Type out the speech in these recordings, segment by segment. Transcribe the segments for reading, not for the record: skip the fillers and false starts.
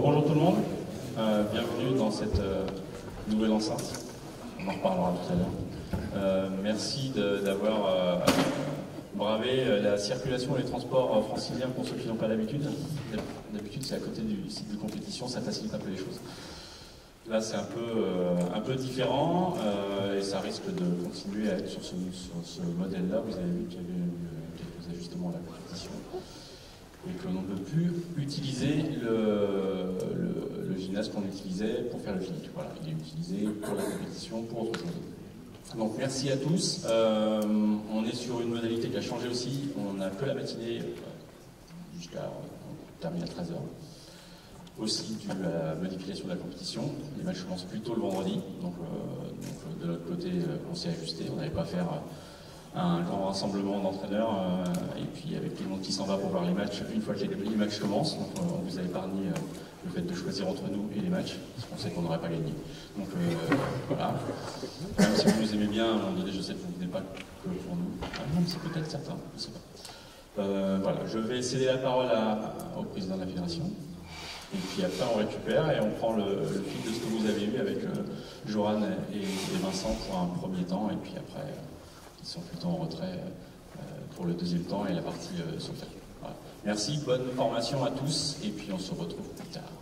Bonjour tout le monde, bienvenue dans cette nouvelle enceinte, on en reparlera tout à l'heure. Merci d'avoir bravé la circulation et les transports franciliens pour ceux qui n'ont pas l'habitude. D'habitude c'est à côté du site de compétition, ça facilite un peu les choses. Là c'est un peu différent et ça risque de continuer à être sur ce modèle-là. Vous avez vu qu'il y avait eu quelques ajustements à la compétition. Et que l'on ne peut plus utiliser le gymnase qu'on utilisait pour faire le clinique. Voilà, il est utilisé pour la compétition, pour autre chose. Donc merci à tous. On est sur une modalité qui a changé aussi. On n'a que la matinée jusqu'à terminer à 13h. Aussi dû à la modification de la compétition. Les matchs commencent plus tôt le vendredi. Donc de l'autre côté, on s'est ajusté. On n'allait pas faire un grand rassemblement d'entraîneurs et puis avec tout le monde qui s'en va pour voir les matchs une fois que les matchs commencent. Donc on vous a épargné le fait de choisir entre nous et les matchs, parce qu'on sait qu'on n'aurait pas gagné. Donc voilà. Même si vous nous aimez bien, à un moment donné, je sais que vous ne venez pas que pour nous. Même si peut-être certains, je ne sais pas. Voilà, je vais céder la parole au président de la fédération. Et puis après on récupère et on prend le fil de ce que vous avez eu avec Joran et Vincent pour un premier temps, et puis après ils sont plutôt en retrait pour le deuxième temps et la partie sur le terrain. Voilà. Merci, bonne formation à tous, et puis on se retrouve plus tard.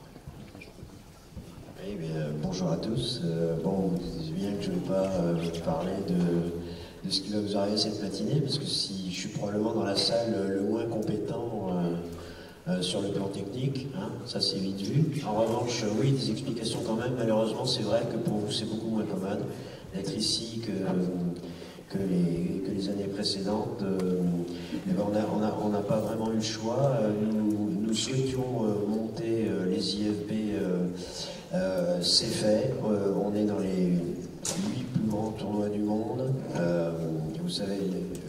Oui, bonjour à tous. Bon, vous dites bien que je ne vais pas parler de ce qui va vous arriver cette matinée, parce que si je suis probablement dans la salle le moins compétent sur le plan technique, hein, ça c'est vite vu. En revanche, oui, des explications quand même. Malheureusement, c'est vrai que pour vous c'est beaucoup moins commode d'être ici que les années précédentes. On n'a pas vraiment eu le choix. Nous souhaitions monter les IFB, c'est fait. On est dans les 8 plus grands tournois du monde. Vous savez,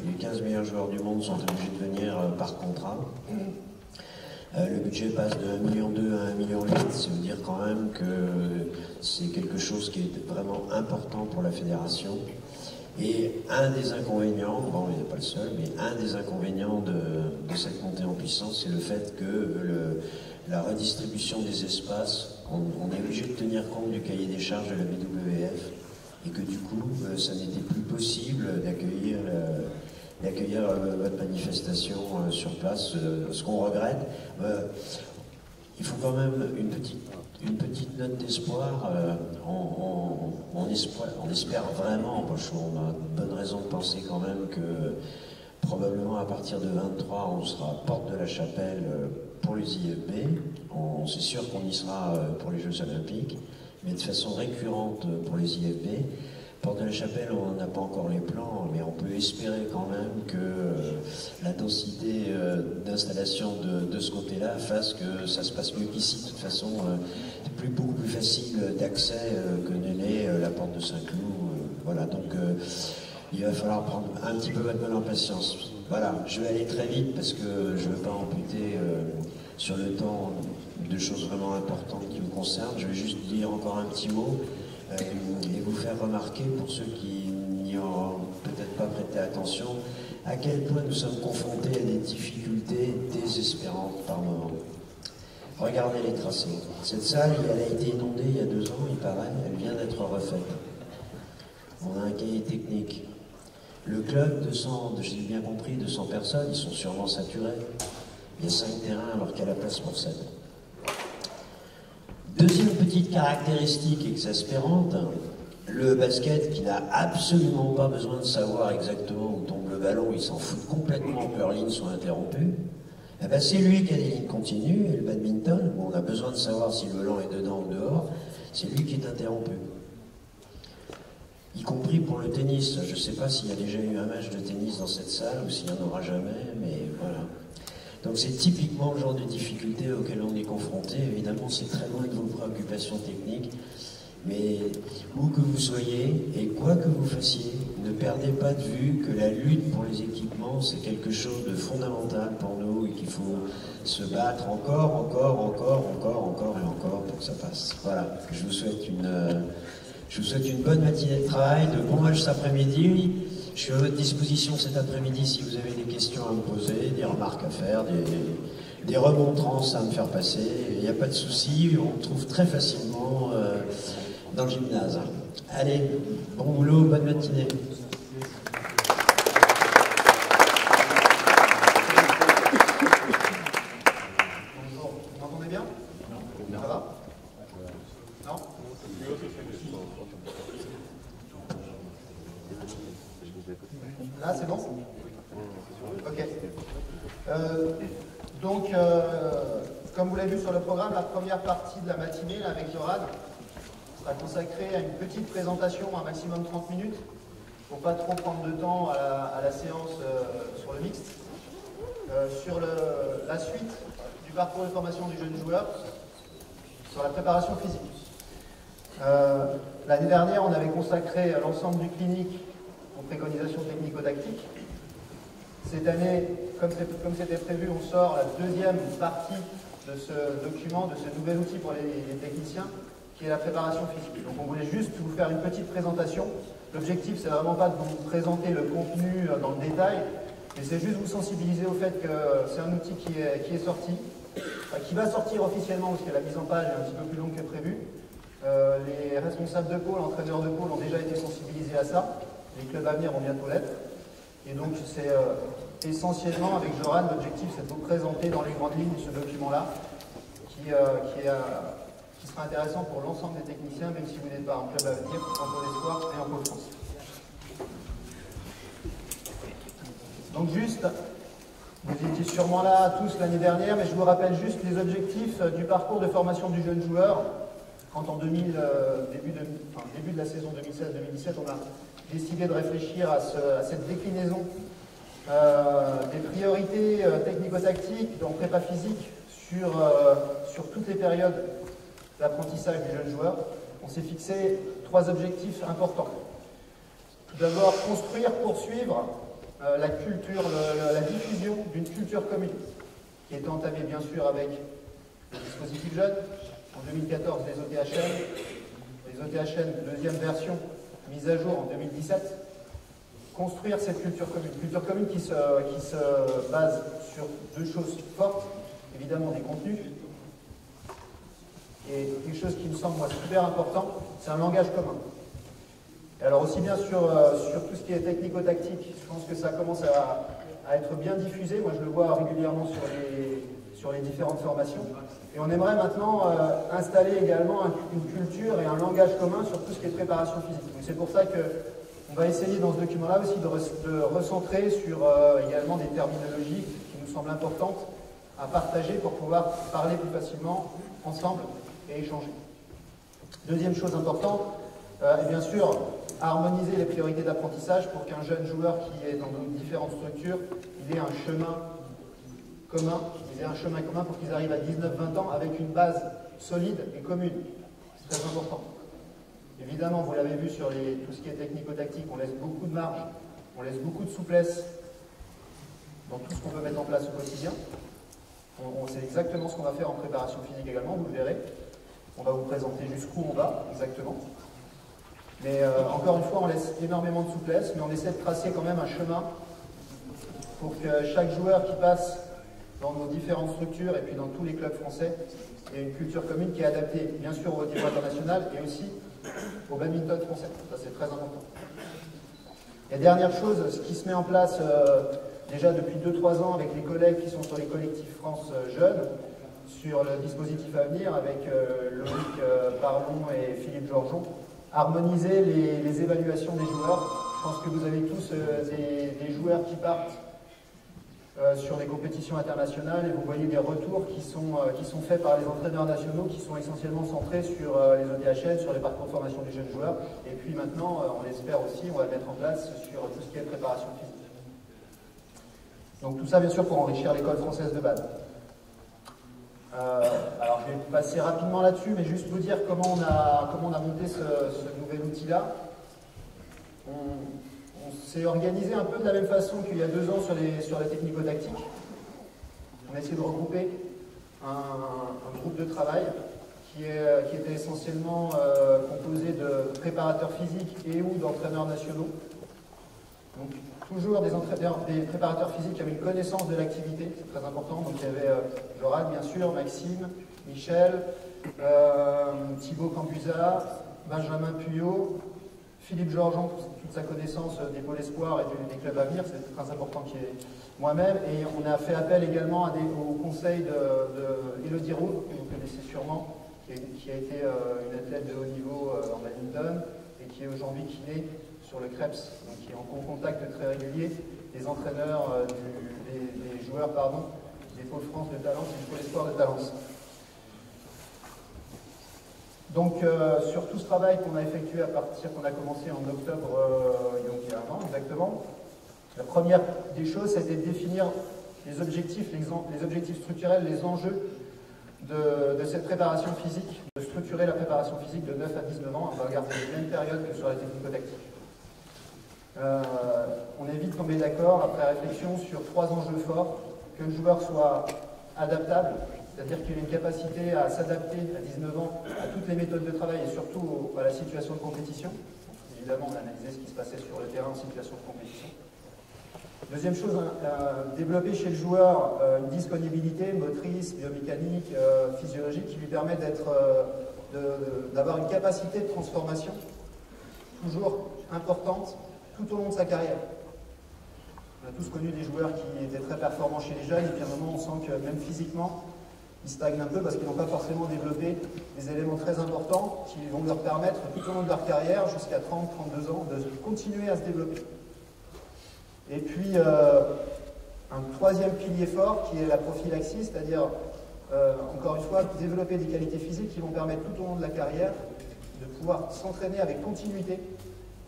les 15 meilleurs joueurs du monde sont obligés de venir par contrat. Le budget passe de 1,2 million à 1,8 million. Ça veut dire quand même que c'est quelque chose qui est vraiment important pour la fédération. Et un des inconvénients, bon il n'est pas le seul, mais un des inconvénients de cette montée en puissance, c'est le fait que la redistribution des espaces, on est obligé de tenir compte du cahier des charges de la BWF, et que du coup, ça n'était plus possible d'accueillir votre manifestation sur place, ce qu'on regrette. Il faut quand même une petite note d'espoir. On espère vraiment, on a de bonnes raisons de penser quand même que probablement à partir de 23, on sera à Porte de la Chapelle pour les IFB. C'est sûr qu'on y sera pour les Jeux Olympiques, mais de façon récurrente pour les IFB. Porte de la Chapelle, on n'a pas encore les plans, mais on peut espérer quand même que la densité d'installation de ce côté-là fasse que ça se passe mieux qu'ici. De toute façon, c'est beaucoup plus facile d'accès que ne l'est la porte de Saint-Cloud. Voilà, donc il va falloir prendre un petit peu votre mal en patience. Voilà, je vais aller très vite parce que je ne veux pas amputer sur le temps de choses vraiment importantes qui vous concernent. Je vais juste dire encore un petit mot. Et vous faire remarquer, pour ceux qui n'y ont peut-être pas prêté attention, à quel point nous sommes confrontés à des difficultés désespérantes par moment. Regardez les tracés. Cette salle, elle a été inondée il y a 2 ans, il paraît, elle vient d'être refaite. On a un cahier technique. Le club, j'ai bien compris, 200 personnes, ils sont sûrement saturés. Il y a 5 terrains alors qu'il y a la place pour 7. Deuxième petite caractéristique exaspérante, le basket qui n'a absolument pas besoin de savoir exactement où tombe le ballon, il s'en fout complètement que leurs lignes soient interrompues. Eh ben c'est lui qui a des lignes continues, et le badminton, où on a besoin de savoir si le ballon est dedans ou dehors, c'est lui qui est interrompu. Y compris pour le tennis. Je ne sais pas s'il y a déjà eu un match de tennis dans cette salle ou s'il n'y en aura jamais, mais voilà. Donc c'est typiquement le genre de difficultés auxquelles on est confronté. Évidemment, c'est très loin de vos préoccupations techniques, mais où que vous soyez et quoi que vous fassiez, ne perdez pas de vue que la lutte pour les équipements, c'est quelque chose de fondamental pour nous et qu'il faut se battre encore et encore pour que ça passe. Voilà, je vous souhaite une bonne matinée de travail, de bons matchs cet après-midi. Je suis à votre disposition cet après-midi si vous avez des questions à me poser, des remarques à faire, des remontrances à me faire passer. Il n'y a pas de souci, on me trouve très facilement dans le gymnase. Allez, bon boulot, bonne matinée. Bonjour, vous m'entendez bien? Ça va? Non? Là, c'est bon? Ok. Comme vous l'avez vu sur le programme, la première partie de la matinée là, avec Joran sera consacrée à une petite présentation, un maximum 30 minutes, pour pas trop prendre de temps à la séance sur le mixte. Sur la suite du parcours de formation du jeune joueur, sur la préparation physique. L'année dernière, on avait consacré l'ensemble du clinique aux préconisations technico-tactiques. Cette année, comme c'était prévu, on sort la deuxième partie de ce document, de ce nouvel outil pour les techniciens, qui est la préparation physique. Donc on voulait juste vous faire une petite présentation. L'objectif, c'est vraiment pas de vous présenter le contenu dans le détail, mais c'est juste vous sensibiliser au fait que c'est un outil qui est sorti, qui va sortir officiellement, parce que la mise en page est un petit peu plus longue que prévu. Les responsables de pôle, entraîneurs de pôle ont déjà été sensibilisés à ça. Les clubs à venir vont bientôt l'être. Et donc c'est essentiellement, avec Joran, l'objectif c'est de vous présenter dans les grandes lignes ce document-là, qui sera intéressant pour l'ensemble des techniciens, même si vous n'êtes pas en club à venir, en pôle espoir et en pôle France. Donc juste, vous étiez sûrement là tous l'année dernière, mais je vous rappelle juste les objectifs du parcours de formation du jeune joueur. Quand en début de la saison 2016-2017, on a décidé de réfléchir à cette déclinaison des priorités technico-tactiques en prépa physique sur toutes les périodes d'apprentissage du jeune joueur. On s'est fixé 3 objectifs importants. Tout d'abord, construire, poursuivre la culture, la diffusion d'une culture commune, qui est entamée bien sûr avec le dispositif jeune. En 2014, les OTHN, deuxième version, mise à jour en 2017. Construire cette culture commune qui se base sur 2 choses fortes, évidemment des contenus, et quelque chose qui me semble moi super important, c'est un langage commun. Et alors aussi bien sur tout ce qui est technico-tactique, je pense que ça commence à être bien diffusé, moi je le vois régulièrement sur les différentes formations. Et on aimerait maintenant installer également une culture et un langage commun sur tout ce qui est préparation physique. Donc c'est pour ça qu'on va essayer dans ce document-là aussi de recentrer sur également des terminologies qui nous semblent importantes à partager pour pouvoir parler plus facilement ensemble et échanger. Deuxième chose importante, et bien sûr, harmoniser les priorités d'apprentissage pour qu'un jeune joueur qui est dans différentes structures, il ait un chemin commun, pour qu'ils arrivent à 19-20 ans avec une base solide et commune. C'est très important. Évidemment, vous l'avez vu sur tout ce qui est technico-tactique, on laisse beaucoup de marge, on laisse beaucoup de souplesse dans tout ce qu'on peut mettre en place au quotidien. On sait exactement ce qu'on va faire en préparation physique également, vous le verrez. On va vous présenter jusqu'où on va, exactement. Mais encore une fois, on laisse énormément de souplesse, mais on essaie de tracer quand même un chemin pour que chaque joueur qui passe dans nos différentes structures et puis dans tous les clubs français ait une culture commune qui est adaptée, bien sûr, au niveau international et aussi au badminton français. Ça, c'est très important. Et dernière chose, ce qui se met en place déjà depuis 2-3 ans avec les collègues qui sont sur les collectifs France Jeunes, sur le dispositif à venir avec Loïc Parlon et Philippe Georgeon, harmoniser les évaluations des joueurs. Je pense que vous avez tous des joueurs qui partent sur les compétitions internationales et vous voyez des retours qui sont faits par les entraîneurs nationaux qui sont essentiellement centrés sur les OTHN, sur les parcours de formation des jeunes joueurs. Et puis maintenant, on l'espère aussi, on va le mettre en place sur tout ce qui est préparation physique. Donc tout ça bien sûr pour enrichir l'école française de base. Alors je vais passer rapidement là-dessus, mais juste vous dire comment on a monté ce nouvel outil-là. On s'est organisé un peu de la même façon qu'il y a 2 ans sur la technico-tactique. On a essayé de regrouper un groupe de travail qui était essentiellement composé de préparateurs physiques et ou d'entraîneurs nationaux. Donc Toujours des entraîneurs, des préparateurs physiques qui avaient une connaissance de l'activité, c'est très important. Donc il y avait Joran, bien sûr, Maxime, Michel, Thibaut Cambusa, Benjamin Puyot, Philippe Georgeon, toute sa connaissance des pôles espoirs et des clubs à venir, c'est très important qu'il y ait moi-même. Et on a fait appel également au conseil de Elodie Roux, que vous connaissez sûrement, qui a été une athlète de haut niveau en badminton et qui est aujourd'hui kiné sur le Krebs, donc qui est en contact très régulier des entraîneurs, des joueurs des pôles France de Talence et du pôle espoir de Talence. Donc sur tout ce travail qu'on a effectué qu'on a commencé en octobre, donc il y a un an exactement, la première des choses c'était de définir les objectifs structurels, les enjeux de cette préparation physique, de structurer la préparation physique de 9 à 19 ans. On va regarder les mêmes périodes que sur la technico-tactique. On est vite tombé d'accord, après réflexion, sur 3 enjeux forts: que le joueur soit adaptable, c'est-à-dire qu'il ait une capacité à s'adapter à 19 ans à toutes les méthodes de travail et surtout à la situation de compétition. Donc, évidemment, on a analysé ce qui se passait sur le terrain en situation de compétition. Deuxième chose, développer chez le joueur une disponibilité motrice, biomécanique, physiologique qui lui permet d'avoir une capacité de transformation toujours importante tout au long de sa carrière. On a tous connu des joueurs qui étaient très performants chez les jeunes et puis à un moment on sent que même physiquement ils stagnent un peu parce qu'ils n'ont pas forcément développé des éléments très importants qui vont leur permettre tout au long de leur carrière jusqu'à 30-32 ans de continuer à se développer. Et puis un troisième pilier fort qui est la prophylaxie, c'est-à-dire encore une fois développer des qualités physiques qui vont permettre tout au long de la carrière de pouvoir s'entraîner avec continuité,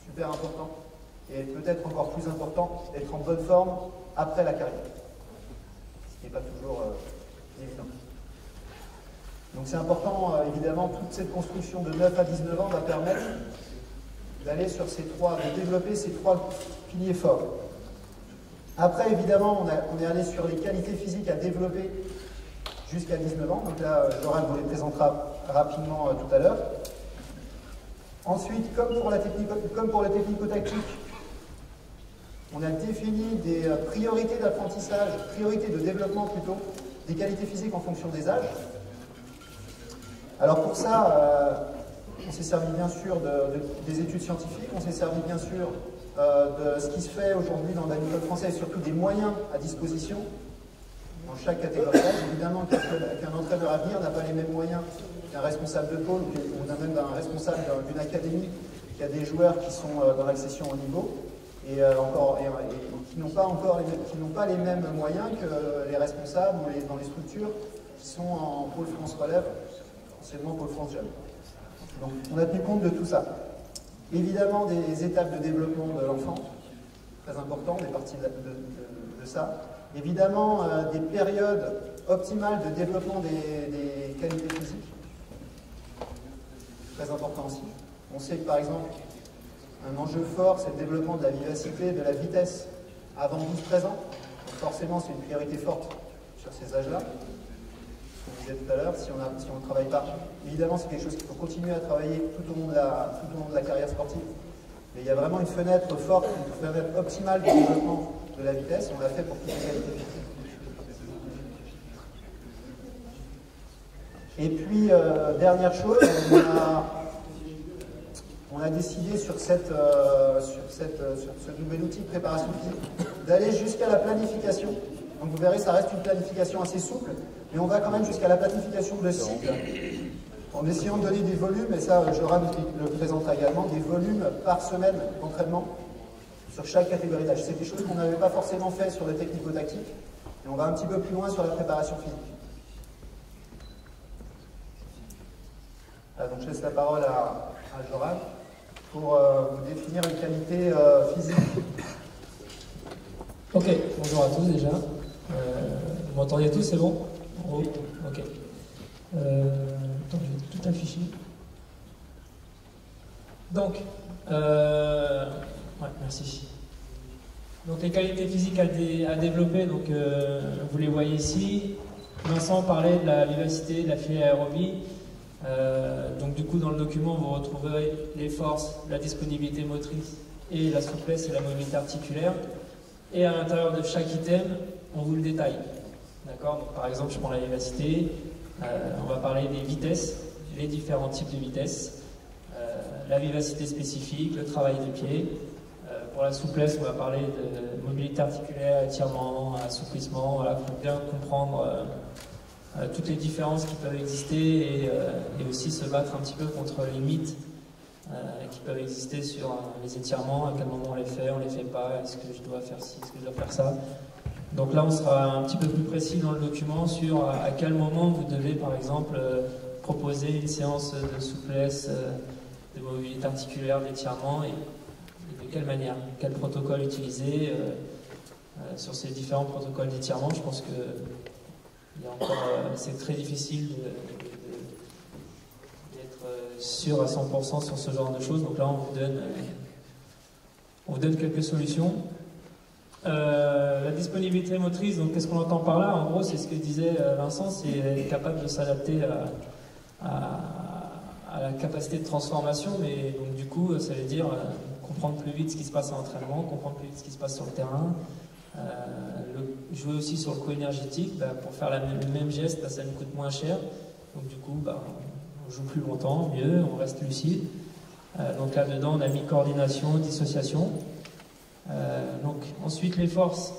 super important. Et peut-être encore plus important, d'être en bonne forme après la carrière. Ce qui n'est pas toujours évident. Donc c'est important, évidemment, toute cette construction de 9 à 19 ans va permettre d'aller sur de développer ces 3 piliers forts. Après, évidemment, on est allé sur les qualités physiques à développer jusqu'à 19 ans. Donc là, Joran vous les présentera rapidement tout à l'heure. Ensuite, comme pour la technico-tactique, on a défini des priorités d'apprentissage, priorités de développement plutôt, des qualités physiques en fonction des âges. Alors pour ça, on s'est servi bien sûr des études scientifiques, on s'est servi bien sûr de ce qui se fait aujourd'hui dans le badminton français et surtout des moyens à disposition dans chaque catégorie d'âge. Évidemment qu'un entraîneur à venir n'a pas les mêmes moyens qu'un responsable de pôle ou même d'un responsable d'une académie qui a des joueurs qui sont dans l'accession au niveau et qui n'ont pas les mêmes moyens que les responsables ou dans les structures qui sont en pôle France relève, anciennement pôle France jeune. Donc on a tenu compte de tout ça. Évidemment des étapes de développement de l'enfant, très important, des parties de ça. Évidemment des périodes optimales de développement des qualités physiques, très important aussi. On sait que par exemple, un enjeu fort, c'est le développement de la vivacité, de la vitesse avant 12-13 ans. Donc forcément, c'est une priorité forte sur ces âges-là. Ce qu'on disait tout à l'heure, si on ne travaille pas. Évidemment, c'est quelque chose qu'il faut continuer à travailler tout au long de la carrière sportive. Mais il y a vraiment une fenêtre forte, une fenêtre optimale de développement de la vitesse. On l'a fait pour toutes les qualités physiques. Et puis, dernière chose, on a décidé sur ce nouvel outil de préparation physique d'aller jusqu'à la planification. Donc vous verrez, ça reste une planification assez souple, mais on va quand même jusqu'à la planification de cycle, en essayant de donner des volumes, et ça, Joran le présentera également, des volumes par semaine d'entraînement sur chaque catégorie d'âge. C'est des choses qu'on n'avait pas forcément fait sur le technico-tactique, et on va un petit peu plus loin sur la préparation physique. Donc je laisse la parole à Joran pour vous définir une qualité physique. Ok, bonjour à tous déjà. Vous m'entendez tous, c'est bon? Oui. Ok. Attends, je vais tout afficher. Donc, ouais, merci. Donc les qualités physiques à développer, donc vous les voyez ici. Vincent parlait de la vivacité, de la aérobie. Donc du coup dans le document vous retrouverez les forces, la disponibilité motrice et la souplesse et la mobilité articulaire. Et à l'intérieur de chaque item, on vous le détaille. D'accord? Par exemple, je prends la vivacité, on va parler des vitesses, les différents types de vitesses, la vivacité spécifique, le travail de pied. Pour la souplesse, on va parler de mobilité articulaire, étirement, assouplissement. Voilà, il faut bien comprendre toutes les différences qui peuvent exister et aussi se battre un petit peu contre les mythes qui peuvent exister sur les étirements, à quel moment on les fait pas, est-ce que je dois faire ci, est-ce que je dois faire ça. Donc là, on sera un petit peu plus précis dans le document sur à quel moment vous devez, par exemple, proposer une séance de souplesse, de mobilité articulaire, d'étirement, et de quelle manière, quel protocole utiliser. Sur ces différents protocoles d'étirement, je pense que c'est très difficile d'être sûr à 100% sur ce genre de choses. Donc là, on vous donne quelques solutions. La disponibilité motrice, donc qu'est-ce qu'on entend par là? En gros, c'est ce que disait Vincent, c'est être capable de s'adapter à la capacité de transformation, mais donc du coup, ça veut dire comprendre plus vite ce qui se passe en entraînement, comprendre plus vite ce qui se passe sur le terrain, jouer aussi sur le co-énergétique. Pour faire le même geste, ça nous coûte moins cher, donc du coup, on joue plus longtemps, mieux, on reste lucide. Donc là-dedans, on a mis coordination, dissociation. Donc ensuite les forces,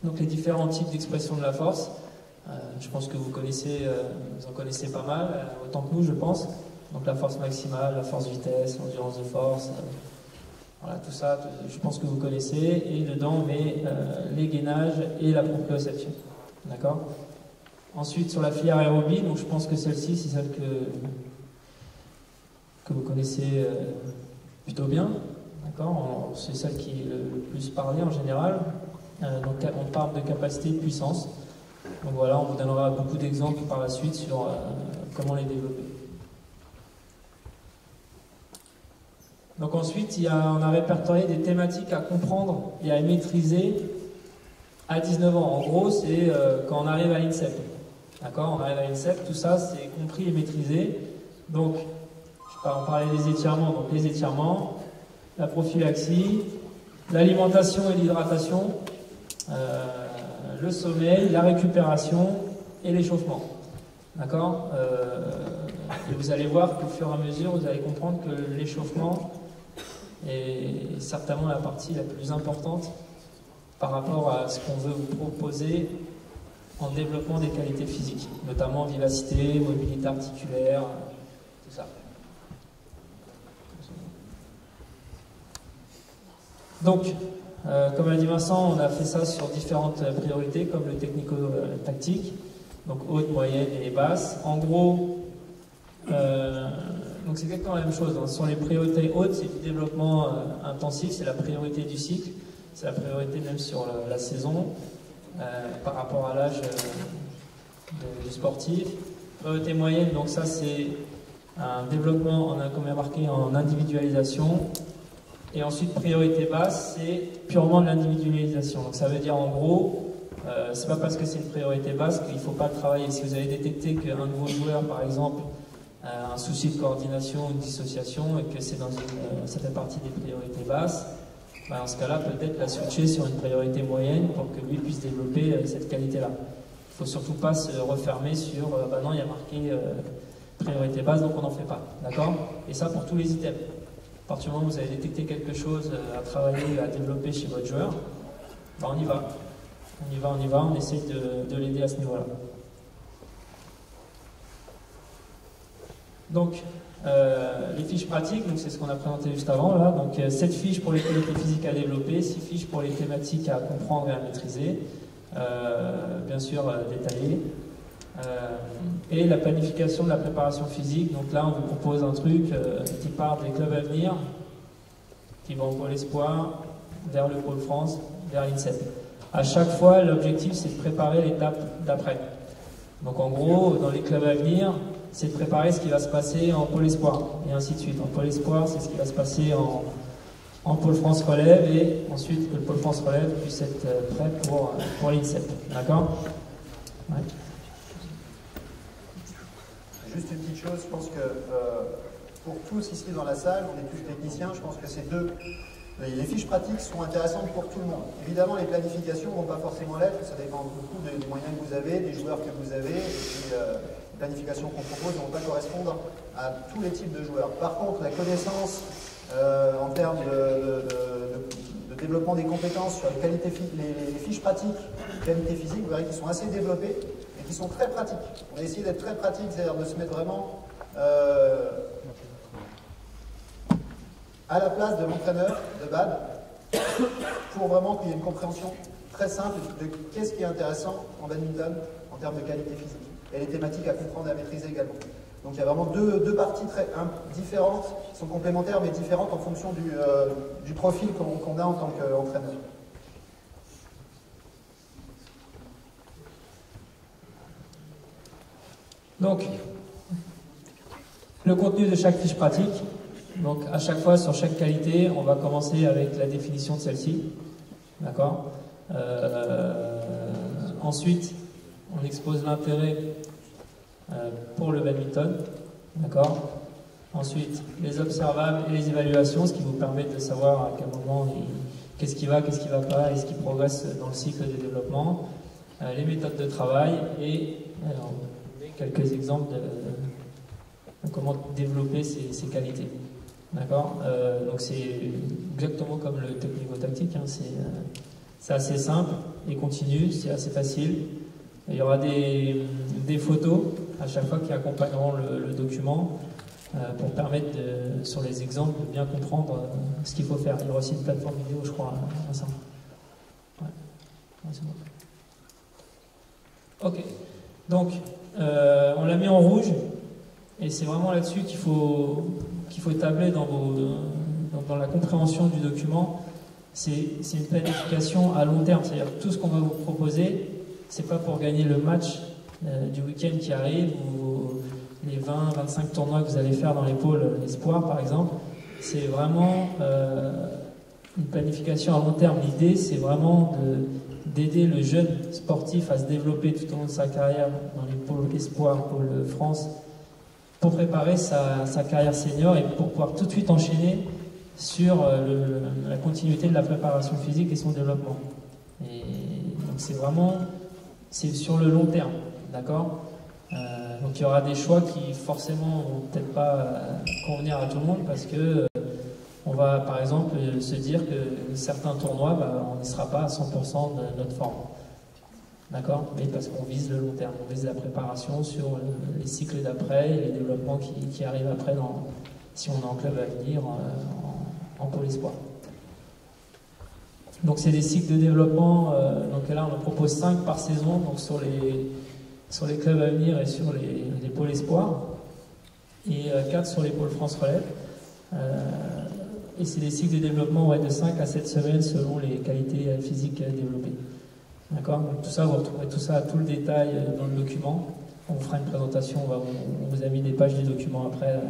donc les différents types d'expression de la force. Je pense que vous en connaissez pas mal, autant que nous, je pense. Donc la force maximale, la force vitesse, l'endurance de force, voilà, tout ça, je pense que vous connaissez. Et dedans on met les gainages et la proprioception. D'accord? Ensuite sur la filière aérobie, donc je pense que celle-ci, c'est celle que vous connaissez plutôt bien. D'accord, c'est celle qui est le plus parlée en général. Donc on parle de capacité et de puissance. Donc voilà, on vous donnera beaucoup d'exemples par la suite sur comment les développer. Donc ensuite, on a répertorié des thématiques à comprendre et à maîtriser à 19 ans. En gros, c'est quand on arrive à l'INSEP. D'accord, on arrive à l'INSEP, tout ça c'est compris et maîtrisé. Donc, on parlait des étirements, donc les étirements, la prophylaxie, l'alimentation et l'hydratation, le sommeil, la récupération et l'échauffement. D'accord, et vous allez voir qu'au fur et à mesure, vous allez comprendre que l'échauffement est certainement la partie la plus importante par rapport à ce qu'on veut vous proposer en développement des qualités physiques, notamment vivacité, mobilité articulaire, tout ça. Donc, comme l'a dit Vincent, on a fait ça sur différentes priorités, comme le technico-tactique, donc haute, moyenne et basse. En gros, donc c'est exactement la même chose. Hein. Sur les priorités hautes, c'est du développement intensif, c'est la priorité du cycle, c'est la priorité même sur la saison, par rapport à l'âge du sportif. Priorité moyenne, donc ça c'est un développement, comme on a marqué, en individualisation. Et ensuite, priorité basse, c'est purement de l'individualisation. Donc ça veut dire en gros, c'est pas parce que c'est une priorité basse qu'il ne faut pas le travailler. Si vous avez détecté qu'un de vos joueurs, par exemple, a un souci de coordination ou de dissociation et que ça fait partie des priorités basses, dans ce cas-là, peut-être la switcher sur une priorité moyenne pour que lui puisse développer cette qualité-là. Il ne faut surtout pas se refermer sur non, il y a marqué priorité basse, donc on n'en fait pas. D'accord? Et ça pour tous les items. À partir du moment où vous avez détecté quelque chose à travailler, à développer chez votre joueur, on y va. On essaie de l'aider à ce niveau-là. Donc, les fiches pratiques, c'est ce qu'on a présenté juste avant, là. Donc, 7 fiches pour les qualités physiques à développer, 6 fiches pour les thématiques à comprendre et à maîtriser, bien sûr détaillées. Et la planification de la préparation physique. Donc là, on vous propose un truc qui part des clubs à venir, qui vont au Pôle Espoir, vers le Pôle France, vers l'INSEP. À chaque fois, l'objectif, c'est de préparer l'étape d'après. Donc en gros, dans les clubs à venir, c'est de préparer ce qui va se passer en Pôle Espoir, et ainsi de suite. En Pôle Espoir, c'est ce qui va se passer en Pôle France Relève, et ensuite que le Pôle France Relève puisse être prêt pour l'INSEP. D'accord? Ouais. Juste une petite chose, je pense que pour tous ici dans la salle, on est tous techniciens, je pense que c'est deux Les fiches pratiques sont intéressantes pour tout le monde. Évidemment, les planifications ne vont pas forcément l'être, ça dépend beaucoup des moyens que vous avez, des joueurs que vous avez, et puis les planifications qu'on propose ne vont pas correspondre à tous les types de joueurs. Par contre, la connaissance en termes de développement des compétences sur les fiches pratiques, qualité physique, vous verrez qu'ils sont assez développés et qui sont très pratiques. On a essayé d'être très pratique, c'est-à-dire de se mettre vraiment à la place de l'entraîneur de BAD pour vraiment qu'il y ait une compréhension très simple de qu'est-ce qui est intéressant en badminton en termes de qualité physique et les thématiques à comprendre et à maîtriser également. Donc il y a vraiment deux parties très différentes, qui sont complémentaires mais différentes en fonction du profil qu'on a en tant qu'entraîneur. Donc, le contenu de chaque fiche pratique. Donc, à chaque fois, sur chaque qualité, on va commencer avec la définition de celle-ci. D'accord ? Ensuite, on expose l'intérêt pour le badminton. D'accord ? Ensuite, les observables et les évaluations, ce qui vous permet de savoir à quel moment qu'est-ce qui va pas, est-ce qui progresse dans le cycle de développement. Les méthodes de travail et quelques exemples de comment développer ces qualités. D'accord, donc c'est exactement comme le technico-tactique, hein, c'est assez simple et continu, c'est assez facile. Il y aura des photos à chaque fois qui accompagneront le document pour permettre, sur les exemples, de bien comprendre ce qu'il faut faire. Il y aura aussi une plateforme vidéo, je crois, à ça. Ouais. Ouais, c'est bon. Ok, donc on l'a mis en rouge et c'est vraiment là-dessus qu'il faut tabler dans la compréhension du document. C'est une planification à long terme, c'est-à-dire que tout ce qu'on va vous proposer, c'est pas pour gagner le match du week-end qui arrive ou les 20-25 tournois que vous allez faire dans les pôles espoir par exemple. C'est vraiment une planification à long terme. L'idée, c'est vraiment d'aider le jeune sportif à se développer tout au long de sa carrière dans les pôles espoir, pôle France, pour préparer sa carrière senior et pour pouvoir tout de suite enchaîner sur la continuité de la préparation physique et son développement. Et donc c'est sur le long terme, d'accord ? Donc il y aura des choix qui forcément vont peut-être pas convenir à tout le monde parce que on va par exemple se dire que certains tournois, on n'y sera pas à 100% de notre forme. D'accord ? Mais parce qu'on vise le long terme, on vise la préparation sur les cycles d'après et les développements qui arrivent après si on est en club à venir en pôle espoir. Donc c'est des cycles de développement, donc là on en propose 5 par saison, donc sur les clubs à venir et sur les pôles espoir, et 4 sur les pôles France Relève. Et c'est des cycles de développement de 5 à 7 semaines selon les qualités physiques développées. D'accord ? Donc tout ça, vous retrouverez tout ça, tout le détail dans le document. On vous fera une présentation, on vous a mis des pages du document après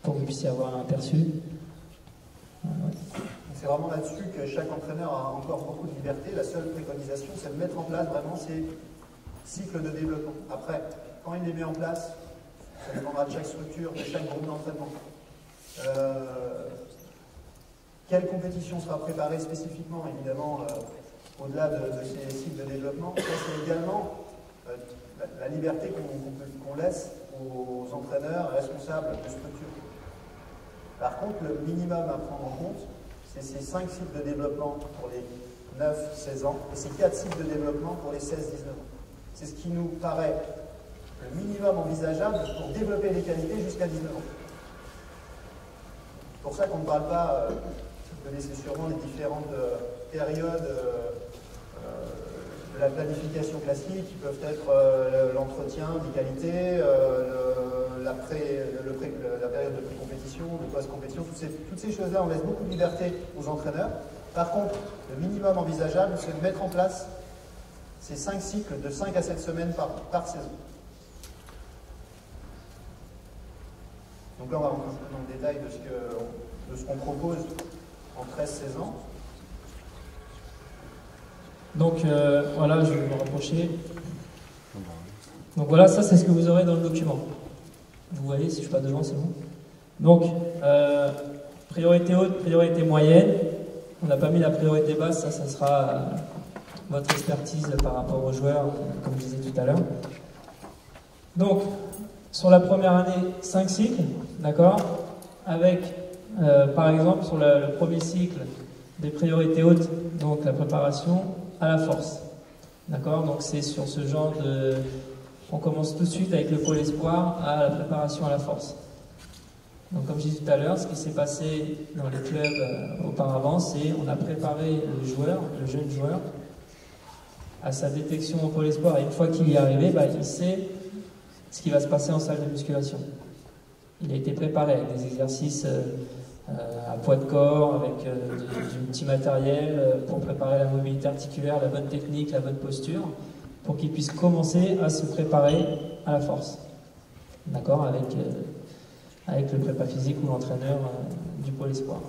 pour que vous puissiez avoir un aperçu. Ouais. C'est vraiment là-dessus que chaque entraîneur a encore beaucoup de liberté. La seule préconisation, c'est de mettre en place vraiment ces cycles de développement. Après, quand il les met en place, ça dépendra de chaque structure, de chaque groupe d'entraînement. Quelle compétition sera préparée spécifiquement, évidemment, au-delà de ces cycles de développement. Ça, c'est également la liberté qu'on laisse aux entraîneurs responsables de structure. Par contre, le minimum à prendre en compte, c'est ces 5 cycles de développement pour les 9-16 ans et ces 4 cycles de développement pour les 16-19 ans. C'est ce qui nous paraît le minimum envisageable pour développer les qualités jusqu'à 19 ans. C'est pour ça qu'on ne parle pas, vous connaissez sûrement les différentes périodes de la planification classique, qui peuvent être l'entretien des qualités, la période de pré-compétition, de post-compétition, toutes ces choses-là, on laisse beaucoup de liberté aux entraîneurs. Par contre, le minimum envisageable, c'est de mettre en place ces 5 cycles de 5 à 7 semaines par saison. Donc là, on va rentrer un peu dans le détail de ce qu'on propose en 13-16 ans. Donc voilà, je vais me rapprocher. Donc voilà, ça c'est ce que vous aurez dans le document. Vous voyez, si je ne suis pas devant, c'est bon. Donc, priorité haute, priorité moyenne. On n'a pas mis la priorité basse, ça sera votre expertise par rapport aux joueurs, comme je disais tout à l'heure. Donc, sur la première année, 5 cycles, d'accord, avec, par exemple, sur le premier cycle, des priorités hautes, donc la préparation à la force. D'accord? Donc c'est sur ce genre de... On commence tout de suite avec le pôle espoir à la préparation à la force. Donc comme je disais tout à l'heure, ce qui s'est passé dans les clubs auparavant, c'est on a préparé le joueur, le jeune joueur, à sa détection au pôle espoir. Et une fois qu'il y est arrivé, il sait ce qui va se passer en salle de musculation. Il a été préparé avec des exercices à poids de corps, avec du petit matériel pour préparer la mobilité articulaire, la bonne technique, la bonne posture, pour qu'il puisse commencer à se préparer à la force. D'accord, avec le prépa physique ou l'entraîneur du pôle espoir.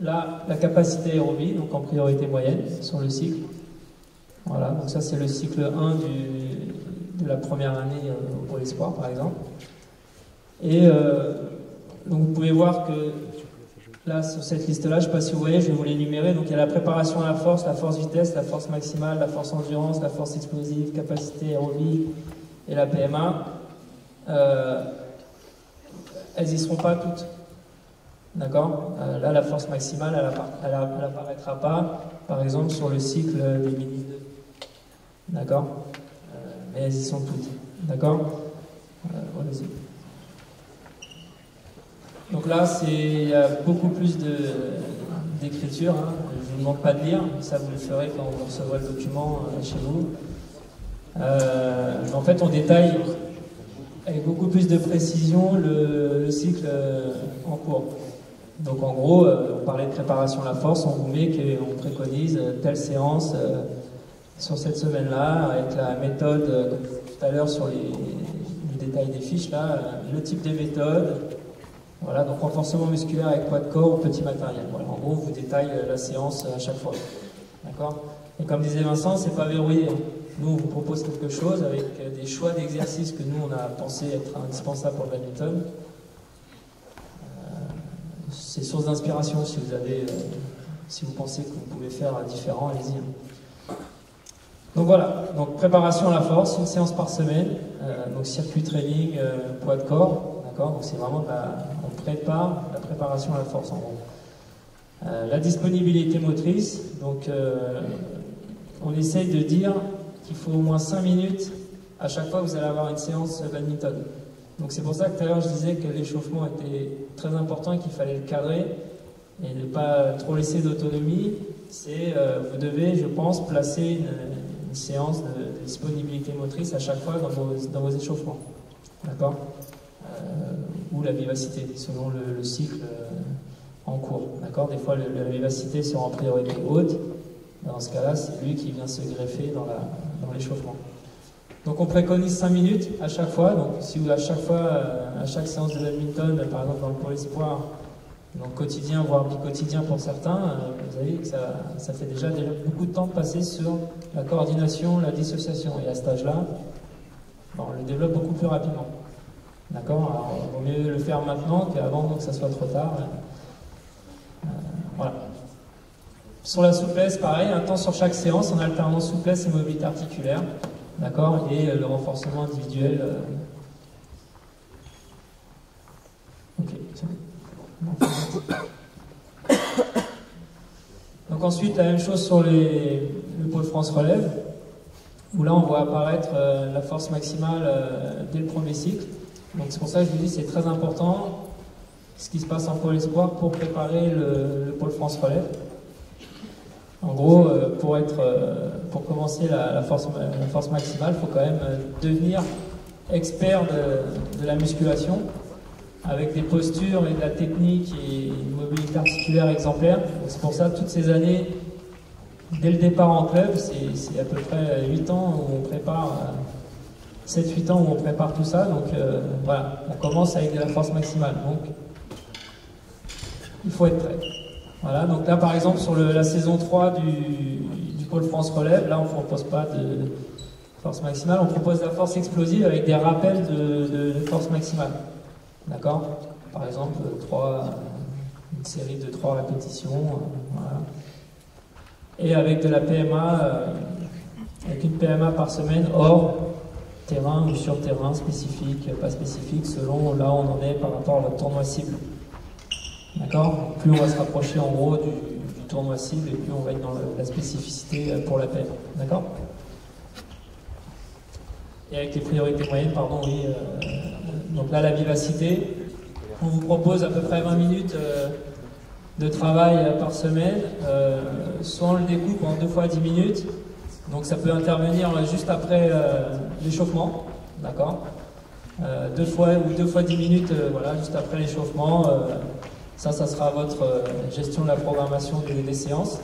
Là, la capacité aérobie, donc en priorité moyenne sur le cycle. Voilà, donc ça c'est le cycle 1 de la première année au pôle espoir par exemple. Et donc vous pouvez voir que là sur cette liste-là, je ne sais pas si vous voyez, je vais vous l'énumérer. Donc il y a la préparation à la force vitesse, la force maximale, la force endurance, la force explosive, capacité aérobie et la PMA. Elles n'y seront pas toutes. D'accord? Là, la force maximale, elle n'apparaîtra pas, par exemple, sur le cycle des mini 2. D'accord? Mais elles y sont toutes. D'accord? Allez-y. Donc là, il y a beaucoup plus d'écriture. Hein. Je ne vous demande pas de lire, ça vous le ferez quand vous recevrez le document chez vous. En fait, on détaille avec beaucoup plus de précision le cycle en cours. Donc en gros, on parlait de préparation à la force, on vous met qu'on préconise telle séance sur cette semaine-là, avec la méthode, comme tout à l'heure sur le détail des fiches, là, le type de méthode, voilà, donc renforcement musculaire avec poids de corps ou petit matériel. Voilà, en gros, on vous détaille la séance à chaque fois. D'accord? Et comme disait Vincent, c'est pas verrouillé. Nous, on vous propose quelque chose avec des choix d'exercices que nous, on a pensé être indispensables pour le badminton. C'est source d'inspiration si si vous pensez que vous pouvez faire différent, allez-y. Donc voilà, donc préparation à la force, une séance par semaine, donc circuit training, poids de corps, d'accord. Donc c'est vraiment on prépare la préparation à la force en gros. La disponibilité motrice, donc on essaye de dire qu'il faut au moins 5 minutes à chaque fois que vous allez avoir une séance badminton. Donc c'est pour ça que tout à l'heure je disais que l'échauffement était très important et qu'il fallait le cadrer et ne pas trop laisser d'autonomie. C'est vous devez, je pense, placer une séance de disponibilité motrice à chaque fois dans vos échauffements. D'accord? Ou la vivacité, selon le cycle en cours. D'accord? Des fois, la vivacité sera en priorité haute. Dans ce cas-là, c'est lui qui vient se greffer dans l'échauffement. Donc on préconise 5 minutes à chaque fois. Donc si vous, à chaque séance de badminton, par exemple dans le pôle espoir, donc quotidien, voire bi-quotidien pour certains, vous savez que ça fait déjà beaucoup de temps de passer sur la coordination, la dissociation. Et à cet âge-là, on le développe beaucoup plus rapidement. D'accord? Alors il vaut mieux le faire maintenant qu'avant, donc que ça soit trop tard. Voilà. Sur la souplesse, pareil, un temps sur chaque séance en alternant souplesse et mobilité articulaire. D'accord? Et le renforcement individuel. Ok, c'est bon. Donc ensuite, la même chose sur le pôle France relève, où là on voit apparaître la force maximale dès le premier cycle. Donc c'est pour ça que je vous dis c'est très important ce qui se passe en pôle espoir pour préparer le pôle France relève. En gros, pour commencer la force maximale, il faut quand même devenir expert de la musculation avec des postures et de la technique et une mobilité articulaire exemplaire. C'est pour ça toutes ces années, dès le départ en club, c'est à peu près 8 ans où on prépare, 7-8 ans où on prépare tout ça. Donc voilà, on commence avec de la force maximale. Donc il faut être prêt. Voilà, donc là par exemple sur la saison 3 du pôle France relève, là on ne propose pas de force maximale, on propose de la force explosive avec des rappels de force maximale. D'accord? Par exemple 3 une série de 3 répétitions. Voilà. Et avec de la PMA, avec une PMA par semaine hors terrain ou sur terrain, spécifique, pas spécifique, selon là où on en est par rapport à votre tournoi cible. D'accord? Plus on va se rapprocher en gros du tournoi cible et plus on va être dans la spécificité pour la PMA. D'accord? Et avec les priorités moyennes, pardon, oui. Donc là, la vivacité, on vous propose à peu près 20 minutes de travail par semaine. Soit on le découpe en 2 fois 10 minutes. Donc ça peut intervenir juste après l'échauffement. D'accord, 2 fois 10 minutes, voilà, juste après l'échauffement. Ça sera votre gestion de la programmation des séances.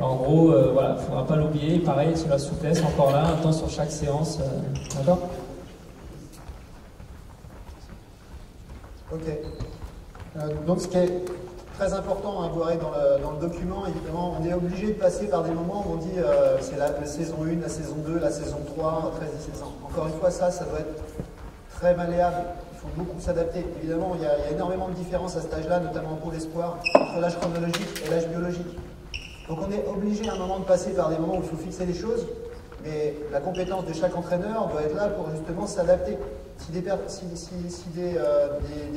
En gros, voilà, il ne faudra pas l'oublier. Pareil, sur la souplesse, encore là, un temps sur chaque séance. D'accord? Ok. Donc ce qui est très important à voir dans le document, évidemment, on est obligé de passer par des moments où on dit c'est la saison 1, la saison 2, la saison 3, 13 et 16 ans. Encore une fois, ça doit être très malléable. Il faut beaucoup s'adapter. Évidemment, il y a énormément de différences à cet âge-là, notamment pour l'espoir, entre l'âge chronologique et l'âge biologique. Donc on est obligé à un moment de passer par des moments où il faut fixer les choses, mais la compétence de chaque entraîneur doit être là pour justement s'adapter. Si des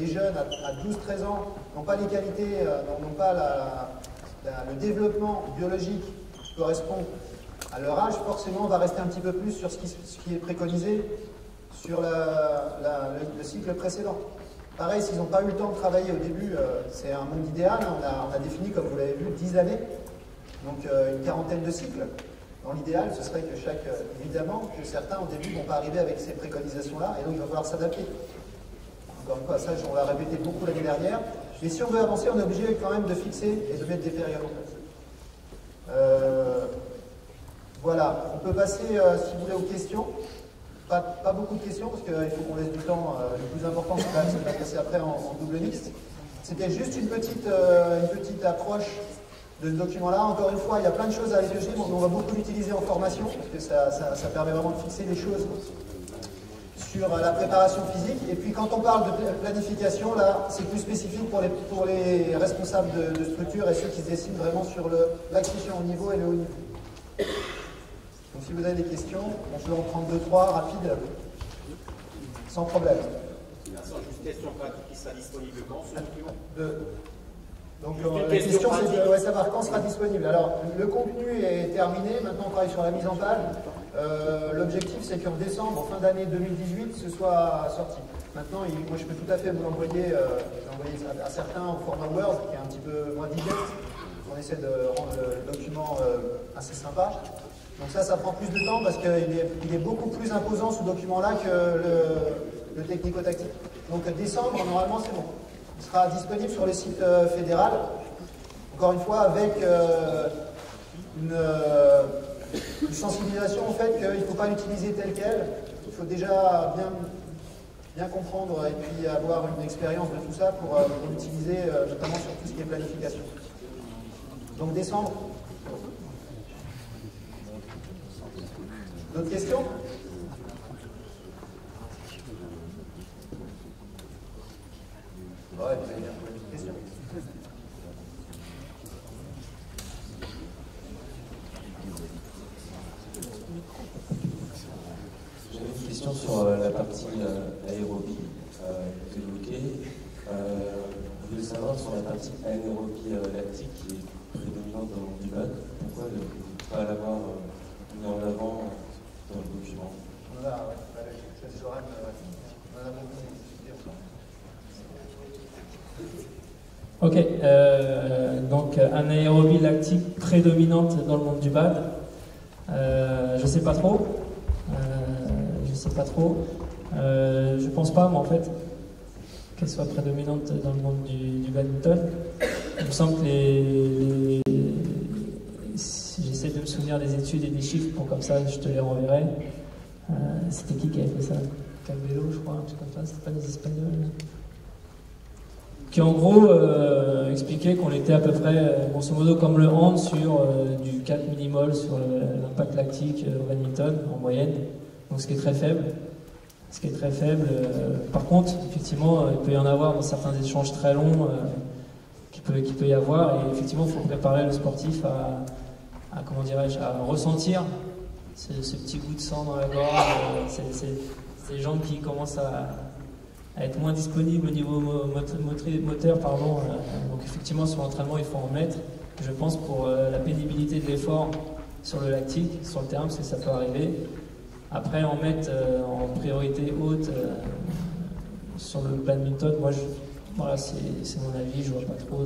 jeunes à 12-13 ans n'ont pas les qualités, n'ont pas le développement biologique qui correspond à leur âge, forcément on va rester un petit peu plus sur ce qui est préconisé sur le cycle précédent. Pareil, s'ils n'ont pas eu le temps de travailler au début, c'est un monde idéal, on a défini, comme vous l'avez vu, 10 années, donc une quarantaine de cycles. Dans l'idéal, ce serait que évidemment, que certains au début ne vont pas arriver avec ces préconisations-là, et donc il va falloir s'adapter. Encore une fois, ça, on l'a répété beaucoup l'année dernière, mais si on veut avancer, on est obligé quand même de fixer et de mettre des périodes en place. Voilà, on peut passer, si vous voulez, aux questions. Pas beaucoup de questions, parce qu'il faut qu'on laisse du temps. Le plus important, c'est quand même de passer après en double mixte. C'était juste une petite approche de ce document-là. Encore une fois, il y a plein de choses à réfléchir, mais on va beaucoup l'utiliser en formation, parce que ça permet vraiment de fixer les choses sur la préparation physique. Et puis quand on parle de planification, là, c'est plus spécifique pour les responsables de structure et ceux qui se décident vraiment sur l'accession au niveau et le haut niveau. Donc si vous avez des questions, on peut en prendre 2-3 rapides, sans problème. Juste question pratique, qui sera disponible quand ce document? Donc la question c'est de savoir quand sera disponible. Alors le contenu est terminé, maintenant on travaille sur la mise en page. L'objectif c'est qu'en décembre, en fin d'année 2018, ce soit sorti. Maintenant, moi je peux tout à fait vous l'envoyer à certains en format Word, qui est un petit peu moins digeste. On essaie de rendre le document assez sympa. Donc ça prend plus de temps parce qu'il est beaucoup plus imposant ce document-là que le technico-tactique. Donc décembre, normalement c'est bon. Il sera disponible sur le site fédéral, encore une fois avec une sensibilisation au fait qu'il ne faut pas l'utiliser tel quel. Il faut déjà bien comprendre et puis avoir une expérience de tout ça pour l'utiliser notamment sur tout ce qui est planification. Donc décembre. D'autres questions ? Ouais, vous avez une question ? J'avais une question sur la partie aérobie que vous évoquez. Je voulais savoir sur la partie anaérobie lactique qui est prédominante dans le monde du bac, pourquoi ne pas l'avoir mis en avant dans le document? Voilà, c'est Joran, on en a beaucoup discuté. Ok, donc anaérobie lactique prédominante dans le monde du BAD. Je sais pas trop. Je pense pas, moi en fait, qu'elle soit prédominante dans le monde du badminton. Il me semble que si j'essaie de me souvenir des études et des chiffres, pour comme ça je te les renverrai. C'était qui avait fait ça? Calvelo, je crois, un truc comme ça, c'était pas des Espagnols. Qui en gros expliquait qu'on était à peu près, grosso modo, comme le hand sur du 4 millimol sur l'impact lactique au badminton en moyenne, donc ce qui est très faible. Par contre, effectivement, il peut y en avoir dans certains échanges très longs qu'il peut y avoir. Et effectivement, il faut préparer le sportif à comment dirais-je, à ressentir ce petit goût de sang dans la gorge, ces jambes qui commencent à être moins disponibles au niveau moteur. Donc effectivement, sur l'entraînement, il faut en mettre, je pense, pour la pénibilité de l'effort sur le lactique, sur le terrain, parce que ça peut arriver. Après, en mettre en priorité haute sur le badminton, voilà, c'est mon avis, je vois pas trop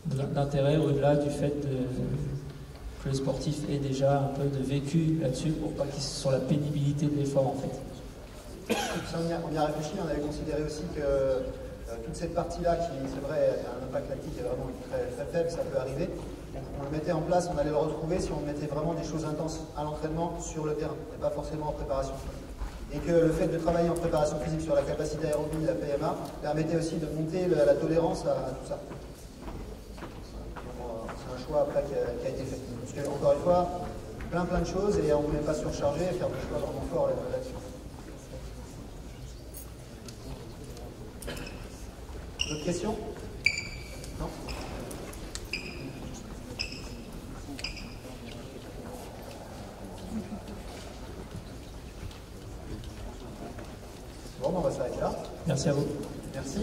d'intérêt au-delà du fait que le sportif ait déjà un peu de vécu là-dessus pour pas qu'il soit sur la pénibilité de l'effort en fait. On y a réfléchi, on avait considéré aussi que toute cette partie-là, qui c'est vrai, a un impact lactique est vraiment très, très faible, ça peut arriver. On le mettait en place, on allait le retrouver si on mettait vraiment des choses intenses à l'entraînement sur le terrain, et pas forcément en préparation. Et que le fait de travailler en préparation physique sur la capacité aérobie, la PMA, permettait aussi de monter la tolérance à tout ça. C'est un choix après qui a été fait. Parce que, encore une fois, plein de choses et on ne voulait pas surcharger et faire des choix vraiment forts là-dessus. D'autres questions? Non? Bon, on va s'arrêter là. Merci à vous. Merci.